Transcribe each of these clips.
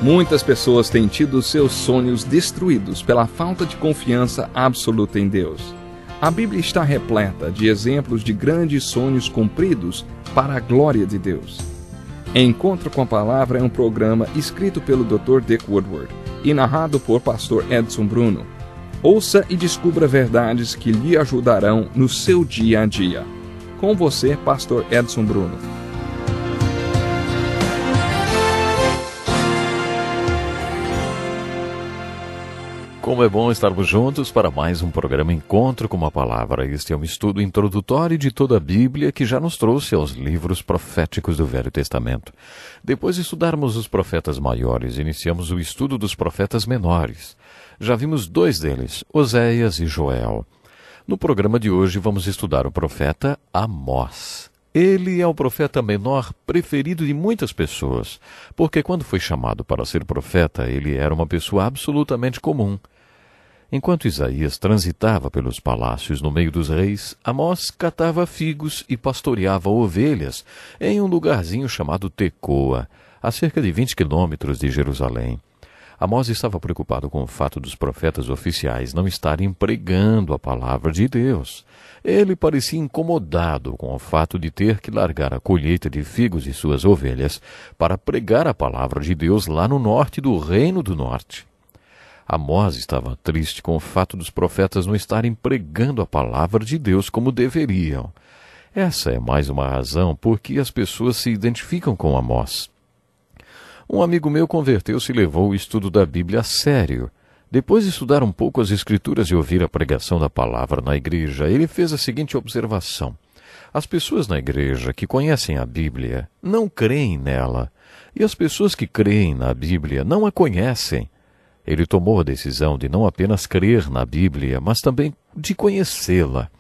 Muitas pessoas têm tido seus sonhos destruídos pela falta de confiança absoluta em Deus. A Bíblia está repleta de exemplos de grandes sonhos cumpridos para a glória de Deus. Encontro com a Palavra é um programa escrito pelo Dr. Dick Woodward e narrado por Pastor Edson Bruno. Ouça e descubra verdades que lhe ajudarão no seu dia a dia. Com você, Pastor Edson Bruno. Como é bom estarmos juntos para mais um programa Encontro com a Palavra. Este é um estudo introdutório de toda a Bíblia que já nos trouxe aos livros proféticos do Velho Testamento. Depois de estudarmos os profetas maiores, iniciamos o estudo dos profetas menores. Já vimos dois deles, Oséias e Joel. No programa de hoje vamos estudar o profeta Amós. Ele é o profeta menor preferido de muitas pessoas, porque quando foi chamado para ser profeta, ele era uma pessoa absolutamente comum. Enquanto Isaías transitava pelos palácios no meio dos reis, Amós catava figos e pastoreava ovelhas em um lugarzinho chamado Tecoa, a cerca de 20 quilômetros de Jerusalém. Amós estava preocupado com o fato dos profetas oficiais não estarem pregando a palavra de Deus. Ele parecia incomodado com o fato de ter que largar a colheita de figos de suas ovelhas para pregar a palavra de Deus lá no norte do Reino do Norte. Amós estava triste com o fato dos profetas não estarem pregando a palavra de Deus como deveriam. Essa é mais uma razão por que as pessoas se identificam com Amós. Um amigo meu converteu-se e levou o estudo da Bíblia a sério. Depois de estudar um pouco as Escrituras e ouvir a pregação da palavra na igreja, ele fez a seguinte observação. As pessoas na igreja que conhecem a Bíblia não creem nela, e as pessoas que creem na Bíblia não a conhecem. Ele tomou a decisão de não apenas crer na Bíblia, mas também de conhecê-la.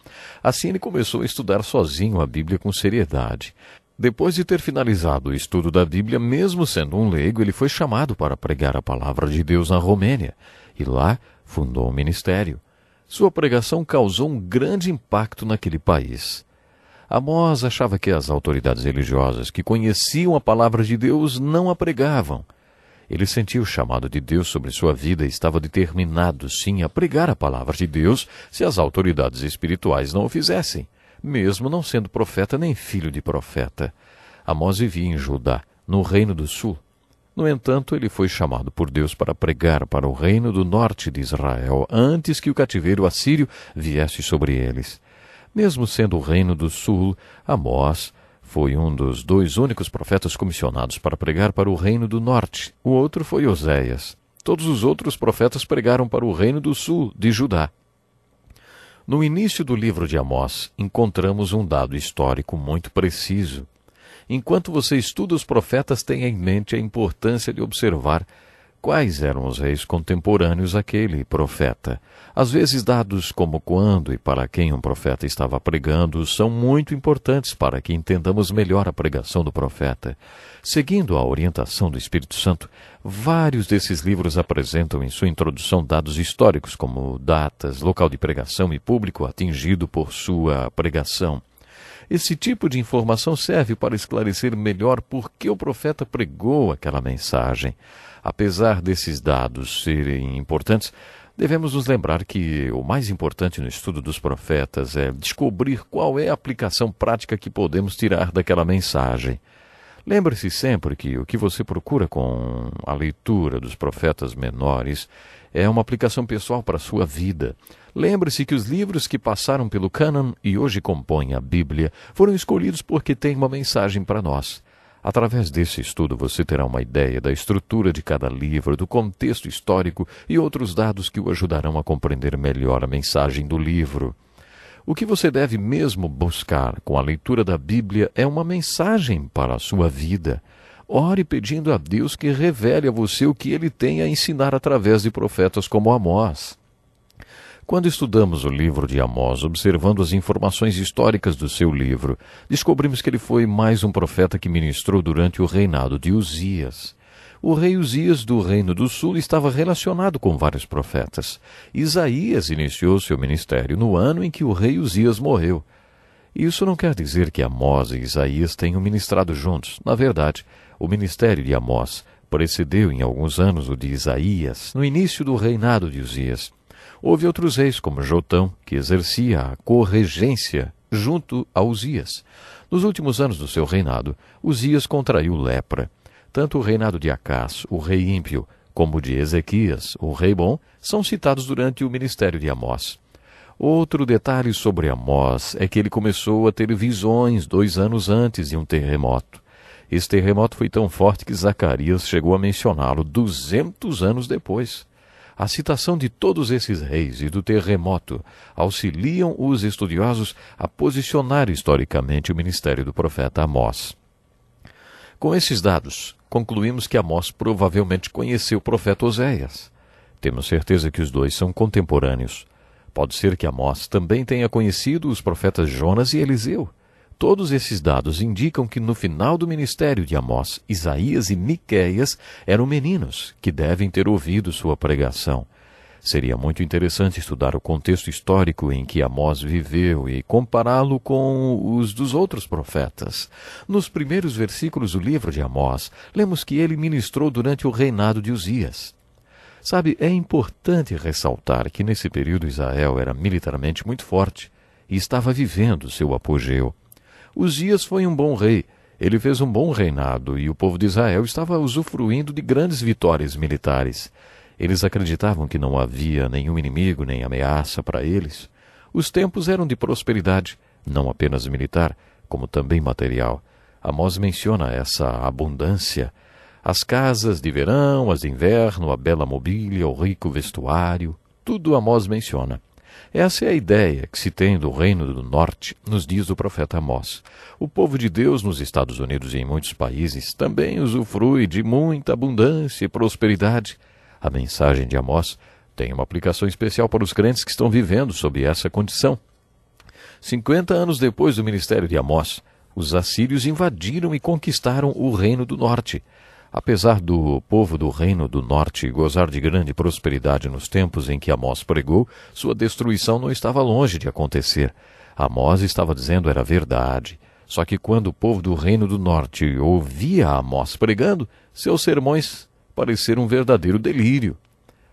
Assim ele começou a estudar sozinho a Bíblia com seriedade. Depois de ter finalizado o estudo da Bíblia, mesmo sendo um leigo, ele foi chamado para pregar a palavra de Deus na Romênia, e lá fundou um ministério. Sua pregação causou um grande impacto naquele país. Amós achava que as autoridades religiosas que conheciam a palavra de Deus não a pregavam. Ele sentiu o chamado de Deus sobre sua vida e estava determinado, sim, a pregar a palavra de Deus se as autoridades espirituais não o fizessem, mesmo não sendo profeta nem filho de profeta. Amós vivia em Judá, no Reino do Sul. No entanto, ele foi chamado por Deus para pregar para o Reino do Norte de Israel, antes que o cativeiro assírio viesse sobre eles. Mesmo sendo o Reino do Sul, Amós foi um dos dois únicos profetas comissionados para pregar para o Reino do Norte. O outro foi Oséias. Todos os outros profetas pregaram para o Reino do Sul, de Judá. No início do livro de Amós, encontramos um dado histórico muito preciso. Enquanto você estuda os profetas, tenha em mente a importância de observar quais eram os reis contemporâneos àquele profeta. Às vezes, dados como quando e para quem um profeta estava pregando são muito importantes para que entendamos melhor a pregação do profeta. Seguindo a orientação do Espírito Santo, vários desses livros apresentam em sua introdução dados históricos como datas, local de pregação e público atingido por sua pregação. Esse tipo de informação serve para esclarecer melhor por que o profeta pregou aquela mensagem. Apesar desses dados serem importantes, devemos nos lembrar que o mais importante no estudo dos profetas é descobrir qual é a aplicação prática que podemos tirar daquela mensagem. Lembre-se sempre que o que você procura com a leitura dos profetas menores é uma aplicação pessoal para a sua vida. Lembre-se que os livros que passaram pelo cânon e hoje compõem a Bíblia foram escolhidos porque têm uma mensagem para nós. Através desse estudo você terá uma ideia da estrutura de cada livro, do contexto histórico e outros dados que o ajudarão a compreender melhor a mensagem do livro. O que você deve mesmo buscar com a leitura da Bíblia é uma mensagem para a sua vida. Ore pedindo a Deus que revele a você o que Ele tem a ensinar através de profetas como Amós. Quando estudamos o livro de Amós, observando as informações históricas do seu livro, descobrimos que ele foi mais um profeta que ministrou durante o reinado de Uzias. O rei Uzias do Reino do Sul estava relacionado com vários profetas. Isaías iniciou seu ministério no ano em que o rei Uzias morreu. Isso não quer dizer que Amós e Isaías tenham ministrado juntos. Na verdade, o ministério de Amós precedeu em alguns anos o de Isaías, no início do reinado de Uzias. Houve outros reis, como Jotão, que exercia a corregência junto a Uzias. Nos últimos anos do seu reinado, Uzias contraiu lepra. Tanto o reinado de Acás, o rei ímpio, como o de Ezequias, o rei bom, são citados durante o ministério de Amós. Outro detalhe sobre Amós é que ele começou a ter visões 2 anos antes de um terremoto. Esse terremoto foi tão forte que Zacarias chegou a mencioná-lo 200 anos depois. A citação de todos esses reis e do terremoto auxiliam os estudiosos a posicionar historicamente o ministério do profeta Amós. Com esses dados, concluímos que Amós provavelmente conheceu o profeta Oséias. Temos certeza que os dois são contemporâneos. Pode ser que Amós também tenha conhecido os profetas Jonas e Eliseu. Todos esses dados indicam que no final do ministério de Amós, Isaías e Miqueias eram meninos que devem ter ouvido sua pregação. Seria muito interessante estudar o contexto histórico em que Amós viveu e compará-lo com os dos outros profetas. Nos primeiros versículos do livro de Amós, lemos que ele ministrou durante o reinado de Uzias. Sabe, é importante ressaltar que nesse período Israel era militarmente muito forte e estava vivendo seu apogeu. Uzias foi um bom rei, ele fez um bom reinado e o povo de Israel estava usufruindo de grandes vitórias militares. Eles acreditavam que não havia nenhum inimigo nem ameaça para eles. Os tempos eram de prosperidade, não apenas militar, como também material. Amós menciona essa abundância. As casas de verão, as de inverno, a bela mobília, o rico vestuário, tudo Amós menciona. Essa é a ideia que se tem do Reino do Norte nos dias do profeta Amós. O povo de Deus nos Estados Unidos e em muitos países também usufrui de muita abundância e prosperidade. A mensagem de Amós tem uma aplicação especial para os crentes que estão vivendo sob essa condição. 50 anos depois do ministério de Amós, os assírios invadiram e conquistaram o Reino do Norte. Apesar do povo do Reino do Norte gozar de grande prosperidade nos tempos em que Amós pregou, sua destruição não estava longe de acontecer. Amós estava dizendo era verdade. Só que quando o povo do Reino do Norte ouvia Amós pregando, seus sermões pareceram um verdadeiro delírio.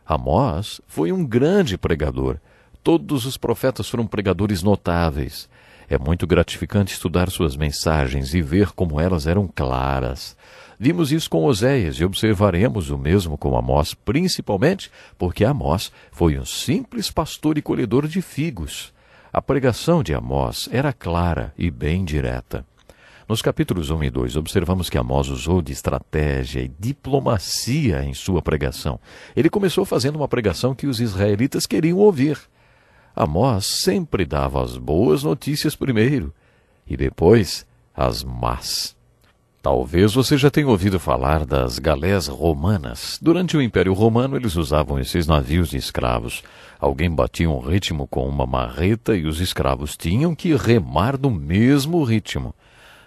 Amós foi um grande pregador. Todos os profetas foram pregadores notáveis. É muito gratificante estudar suas mensagens e ver como elas eram claras. Vimos isso com Oséias e observaremos o mesmo com Amós, principalmente porque Amós foi um simples pastor e colhedor de figos. A pregação de Amós era clara e bem direta. Nos capítulos 1 e 2, observamos que Amós usou de estratégia e diplomacia em sua pregação. Ele começou fazendo uma pregação que os israelitas queriam ouvir. Amós sempre dava as boas notícias primeiro e depois as más. Talvez você já tenha ouvido falar das galés romanas. Durante o Império Romano, eles usavam esses navios de escravos. Alguém batia um ritmo com uma marreta e os escravos tinham que remar no mesmo ritmo.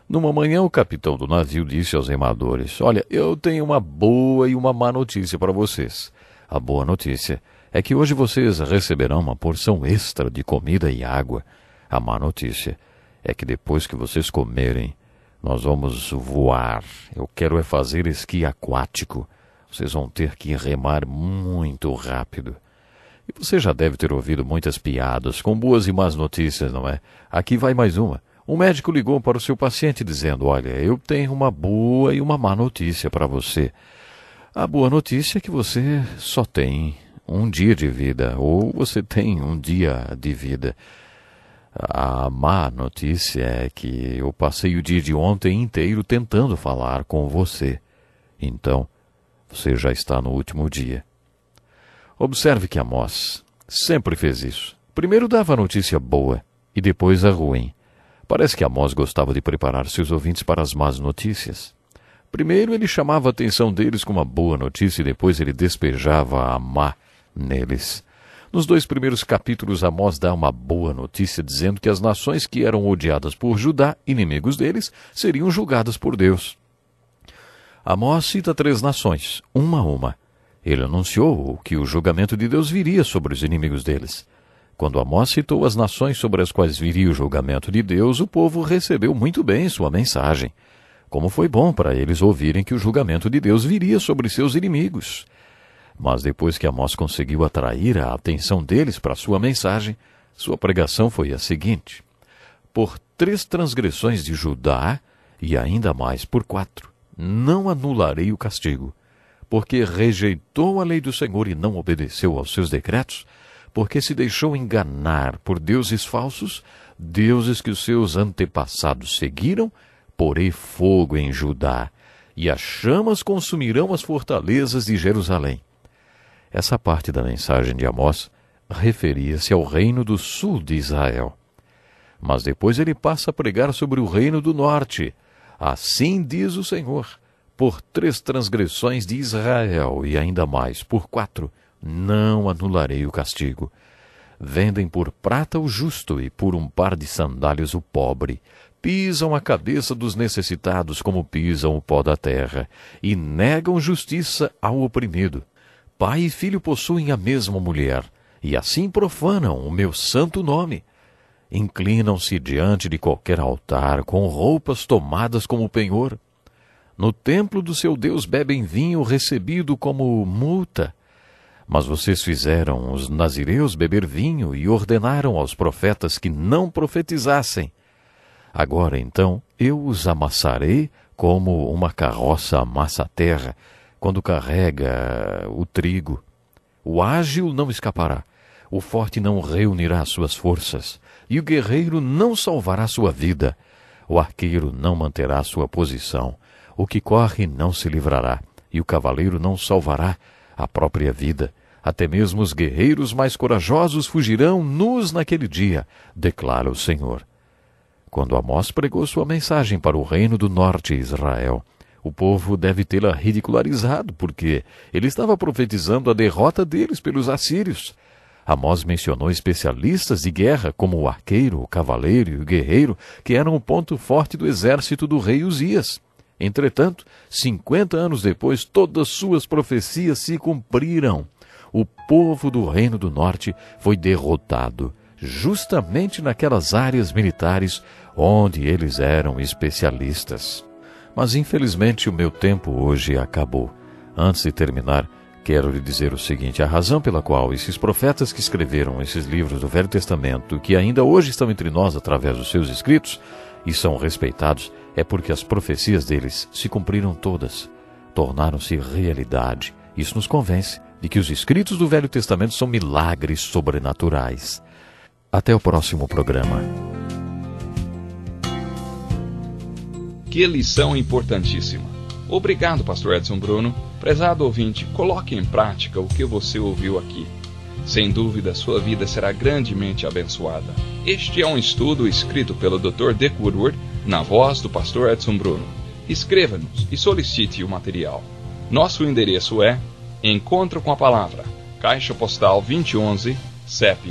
Numa manhã, o capitão do navio disse aos remadores: "Olha, eu tenho uma boa e uma má notícia para vocês. A boa notícia é que hoje vocês receberão uma porção extra de comida e água. A má notícia é que depois que vocês comerem, nós vamos voar. Eu quero é fazer esqui aquático. Vocês vão ter que remar muito rápido." E você já deve ter ouvido muitas piadas com boas e más notícias, não é? Aqui vai mais uma. Um médico ligou para o seu paciente dizendo: "Olha, eu tenho uma boa e uma má notícia para você. A boa notícia é que você só tem um dia de vida, ou você tem um dia de vida. A má notícia é que eu passei o dia de ontem inteiro tentando falar com você. Então, você já está no último dia." Observe que Amós sempre fez isso. Primeiro dava a notícia boa e depois a ruim. Parece que Amós gostava de preparar seus ouvintes para as más notícias. Primeiro ele chamava a atenção deles com uma boa notícia e depois ele despejava a má neles. Nos 2 primeiros capítulos, Amós dá uma boa notícia dizendo que as nações que eram odiadas por Judá, inimigos deles, seriam julgadas por Deus. Amós cita 3 nações, uma a uma. Ele anunciou que o julgamento de Deus viria sobre os inimigos deles. Quando Amós citou as nações sobre as quais viria o julgamento de Deus, o povo recebeu muito bem sua mensagem. como foi bom para eles ouvirem que o julgamento de Deus viria sobre seus inimigos. Mas depois que Amós conseguiu atrair a atenção deles para sua mensagem, sua pregação foi a seguinte: por 3 transgressões de Judá, e ainda mais por 4, não anularei o castigo, porque rejeitou a lei do Senhor e não obedeceu aos seus decretos, porque se deixou enganar por deuses falsos, deuses que os seus antepassados seguiram. Porei fogo em Judá, e as chamas consumirão as fortalezas de Jerusalém. Essa parte da mensagem de Amós referia-se ao reino do sul de Israel. Mas depois ele passa a pregar sobre o reino do norte. Assim diz o Senhor: por 3 transgressões de Israel, e ainda mais por 4, não anularei o castigo. Vendem por prata o justo, e por um par de sandálias o pobre. Pisam a cabeça dos necessitados como pisam o pó da terra, e negam justiça ao oprimido. Pai e filho possuem a mesma mulher, e assim profanam o meu santo nome. Inclinam-se diante de qualquer altar, com roupas tomadas como penhor. No templo do seu Deus bebem vinho recebido como multa. Mas vocês fizeram os nazireus beber vinho e ordenaram aos profetas que não profetizassem. Agora, então, eu os amassarei como uma carroça amassa a terra, quando carrega o trigo. O ágil não escapará, o forte não reunirá suas forças, e o guerreiro não salvará sua vida. O arqueiro não manterá sua posição, o que corre não se livrará, e o cavaleiro não salvará a própria vida. Até mesmo os guerreiros mais corajosos fugirão nus naquele dia, declara o Senhor. Quando Amós pregou sua mensagem para o reino do norte, Israel, o povo deve tê-la ridicularizado, porque ele estava profetizando a derrota deles pelos assírios. Amós mencionou especialistas de guerra, como o arqueiro, o cavaleiro e o guerreiro, que eram o ponto forte do exército do rei Uzias. Entretanto, 50 anos depois, todas suas profecias se cumpriram. O povo do reino do norte foi derrotado, justamente naquelas áreas militares onde eles eram especialistas. Mas infelizmente o meu tempo hoje acabou. Antes de terminar, quero lhe dizer o seguinte: a razão pela qual esses profetas que escreveram esses livros do Velho Testamento, que ainda hoje estão entre nós através dos seus escritos, e são respeitados, é porque as profecias deles se cumpriram todas, tornaram-se realidade. Isso nos convence de que os escritos do Velho Testamento são milagres sobrenaturais. Até o próximo programa. Que lição importantíssima. Obrigado, pastor Edson Bruno. Prezado ouvinte, coloque em prática o que você ouviu aqui. Sem dúvida, sua vida será grandemente abençoada. Este é um estudo escrito pelo Dr. Dick Woodward, na voz do pastor Edson Bruno. Escreva-nos e solicite o material. Nosso endereço é Encontro com a Palavra, Caixa Postal 2011, CEP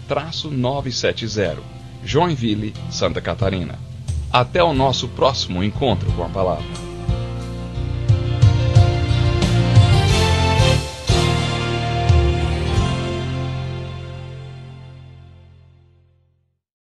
89201-970, Joinville, Santa Catarina. Até o nosso próximo encontro com a Palavra.